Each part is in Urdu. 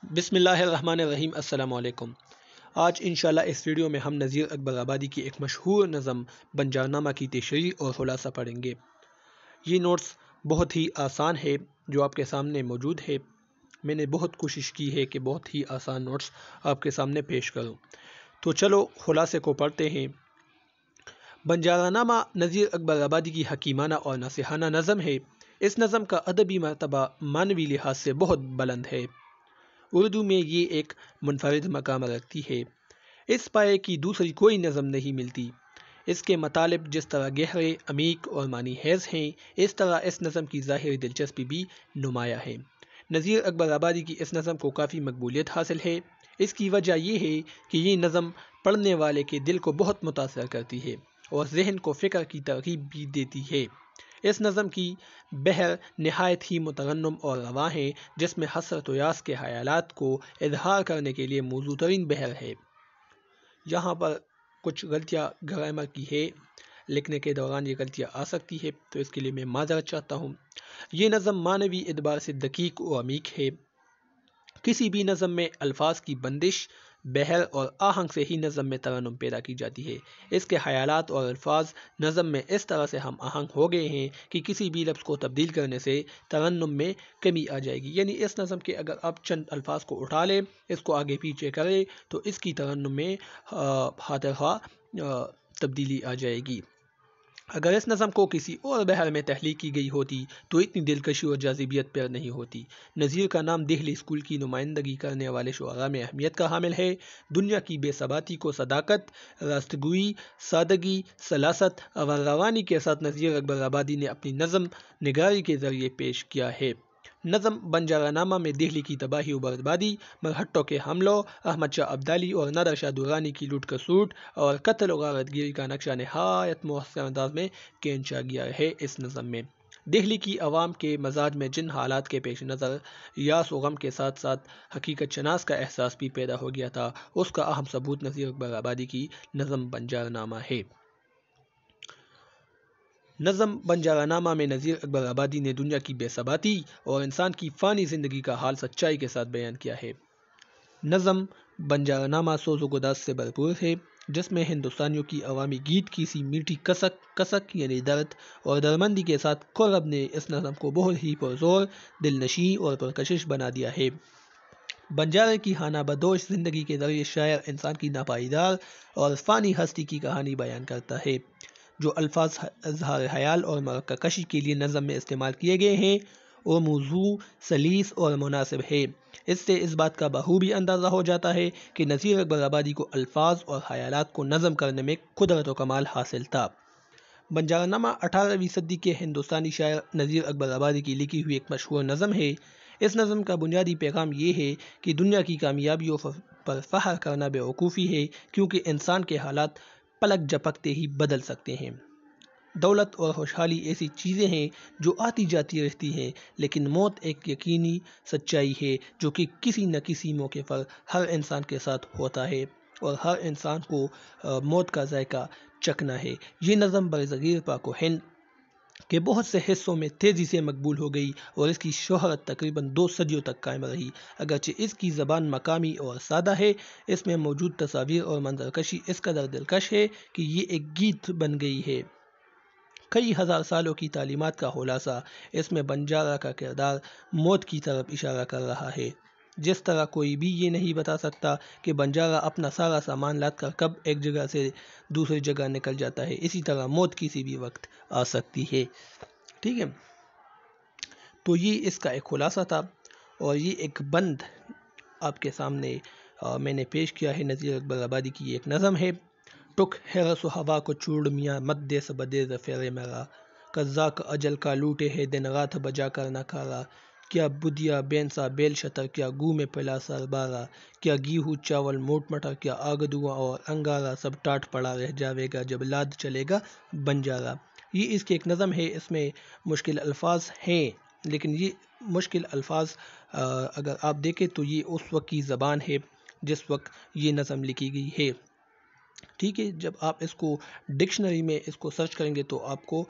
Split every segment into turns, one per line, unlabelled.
بسم اللہ الرحمن الرحیم۔ السلام علیکم۔ آج انشاءاللہ اس ویڈیو میں ہم نذیر اکبر آبادی کی ایک مشہور نظم بنجارنامہ کی تشریح اور خلاصہ پڑھیں گے۔ یہ نوٹس بہت ہی آسان ہے جو آپ کے سامنے موجود ہے۔ میں نے بہت کوشش کی ہے کہ بہت ہی آسان نوٹس آپ کے سامنے پیش کروں، تو چلو خلاصے کو پڑھتے ہیں۔ بنجارنامہ نذیر اکبر آبادی کی حکیمانہ اور ناصحانہ نظم ہے۔ اس نظم کا ادبی مرتبہ معنوی لحاظ سے بہت بلند ہے۔ اردو میں یہ ایک منفرد مقام رکھتی ہے۔ اس پائے کی دوسری کوئی نظم نہیں ملتی۔ اس کے مطالب جس طرح گہرے، عمیق اور معنی خیز ہیں، اس طرح اس نظم کی ظاہری دلچسپی بھی نمایاں ہے۔ نذیر اکبر آبادی کی اس نظم کو کافی مقبولیت حاصل ہے۔ اس کی وجہ یہ ہے کہ یہ نظم پڑھنے والے کے دل کو بہت متاثر کرتی ہے اور ذہن کو فکر کی ترغیب بھی دیتی ہے۔ اس نظم کی بحر نہایت ہی مترنم اور رواں ہے، جس میں حسرت و یاس کے خیالات کو اظہار کرنے کے لیے موزوں ترین بحر ہے۔ یہاں پر کچھ غلطیاں گرامر کی ہے، لکھنے کے دوران یہ غلطیاں آ سکتی ہے، تو اس کے لیے میں معذرت چاہتا ہوں۔ یہ نظم معنوی اعتبار سے دقیق و عمیق ہے۔ کسی بھی نظم میں الفاظ کی بندش، بحر اور آہنگ سے ہی نظم میں ترنم پیدا کی جاتی ہے۔ اس کے خیالات اور الفاظ نظم میں اس طرح سے ہم آہنگ ہو گئے ہیں کہ کسی بھی لفظ کو تبدیل کرنے سے ترنم میں کمی آ جائے گی۔ یعنی اس نظم کے اگر آپ چند الفاظ کو اٹھا لیں، اس کو آگے پیچھے کریں، تو اس کی ترنم میں خاطر خواہ تبدیلی آ جائے گی۔ اگر اس نظم کو کسی اور بحر میں تخلیق کی گئی ہوتی تو اتنی دلکشی اور جاذبیت پیدا نہیں ہوتی۔ نذیر کا نام دہلی اسکول کی نمائندگی کرنے والے شعراء میں اہمیت کا حامل ہے۔ دنیا کی بے ثباتی کو صداقت، راستگوئی، سادگی، سلاست اور روانی کے ساتھ نذیر اکبر آبادی نے اپنی نظم نگاری کے ذریعے پیش کیا ہے۔ نظم بنجارنامہ میں دہلی کی تباہی و بربادی، مرہٹوں کے حملوں، احمد شاہ ابدالی اور نادر شاہ درانی کی لوٹ کسوٹ اور قتل و غارت گیری کا نقشہ نہایت مؤثر انداز میں کھینچا گیا ہے۔ اس نظم میں دہلی کی عوام کے مزاج میں جن حالات کے پیش نظر یاس و غم کے ساتھ ساتھ حقیقت شناس کا احساس بھی پیدا ہو گیا تھا، اس کا اہم ثبوت نذیر اکبر آبادی کی نظم بنجارنامہ ہے۔ نظم بنجارنامہ میں نذیر اکبر آبادی نے دنیا کی بے ثباتی اور انسان کی فانی زندگی کا حال سچائی کے ساتھ بیان کیا ہے۔ نظم بنجارنامہ سوز و گداز سے بھرپور ہے، جس میں ہندوستانیوں کی عوامی گیت کی سی میٹھی کسک یعنی درد اور درمندی کے ساتھ قرب نے اس نظم کو بہت ہی پرزور، دل نشیں اور پرکشش بنا دیا ہے۔ بنجارے کی خانہ بدوش زندگی کے ذریعے شاعر انسان کی ناپائیدار اور فانی ہستی کی کہانی بیان کرتا ہے۔ جو الفاظ اظہار خیال اور مرقع کشی کے لیے نظم میں استعمال کیے گئے ہیں وہ موزوں، سلیس اور مناسب ہے۔ اس سے اس بات کا بخوبی اندازہ ہو جاتا ہے کہ نذیر اکبر آبادی کو الفاظ اور خیالات کو نظم کرنے میں قدرت و کمال حاصل تھا۔ بنجارنامہ 18ویں صدی کے ہندوستانی شاعر نذیر اکبر آبادی کی لکھی ہوئی ایک مشہور نظم ہے۔ اس نظم کا بنیادی پیغام یہ ہے کہ دنیا کی کامیابیوں پر فخر کرنا بیوقوفی ہے، کیونکہ انسان کے حالات پلک جھپکتے ہی بدل سکتے ہیں۔ دولت اور خوشحالی ایسی چیزیں ہیں جو آتی جاتی رہتی ہیں، لیکن موت ایک یقینی سچائی ہے جو کہ کسی نہ کسی موقع پر ہر انسان کے ساتھ ہوتا ہے اور ہر انسان کو موت کا ذائقہ چکھنا ہے۔ یہ نظم برصغیر پاک و ہند کے بہت سے حصوں میں تیزی سے مقبول ہو گئی اور اس کی شہرت تقریباً 2 صدیوں تک قائم رہی۔ اگرچہ اس کی زبان مقامی اور سادہ ہے، اس میں موجود تصاویر اور منظر کشی اس قدر دلکش ہے کہ یہ ایک گیت بن گئی ہے۔ کئی ہزار سالوں کی تعلیمات کا خلاصہ اس میں بنجارہ کا کردار موت کی طرف اشارہ کر رہا ہے۔ جس طرح کوئی بھی یہ نہیں بتا سکتا کہ بنجارہ اپنا سارا سامان لاد کر کب ایک جگہ سے دوسری جگہ نکل جاتا ہے، اسی طرح موت کسی بھی وقت آ سکتی ہے۔ ٹھیک ہے، تو یہ اس کا ایک خلاصہ تھا اور یہ ایک بند آپ کے سامنے میں نے پیش کیا ہے۔ نذیر اکبر آبادی کی ایک نظم ہے۔ ٹک حرس و ہوا کو چھوڑ میاں مت دے سبدے زفیر میرا، قزاق اجل کا لوٹے ہے دن رات بجا کر نہ کھارا، کیا بدیا بینسا بیل شتر، کیا گو میں پلا سر بارہ، کیا گیہوں چاول موٹ مٹر، کیا آگ دھواں اور انگارہ، سب ٹاٹ پڑا رہ جاوے گا جب لاد چلے گا بنجارہ۔ یہ اس کی ایک نظم ہے۔ اس میں مشکل الفاظ ہیں، لیکن یہ مشکل الفاظ اگر آپ دیکھیں تو یہ اس وقت کی زبان ہے جس وقت یہ نظم لکھی گئی ہے۔ ٹھیک ہے، جب آپ اس کو ڈکشنری میں اس کو سرچ کریں گے تو آپ کو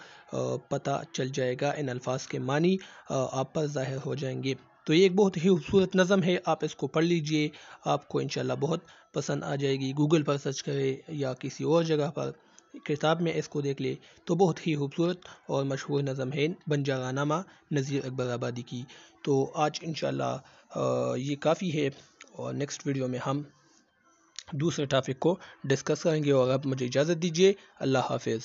پتہ چل جائے گا، ان الفاظ کے معنی آپ پر ظاہر ہو جائیں گے۔ تو یہ ایک بہت ہی خوبصورت نظم ہے، آپ اس کو پڑھ لیجئے، آپ کو انشاءاللہ بہت پسند آ جائے گی. گوگل پر سرچ کرے یا کسی اور جگہ پر کتاب میں اس کو دیکھ لے تو بہت ہی خوبصورت اور مشہور نظم ہے بنجارہ نامہ نذیر اکبر آبادی کی. تو آج انشاءاللہ یہ کافی ہے، اور نیکسٹ ویڈیو میں ہم دوسرے ٹاپک کو ڈسکس کریں گے. اور اب مجھے اجازت دیجیے، اللہ حافظ.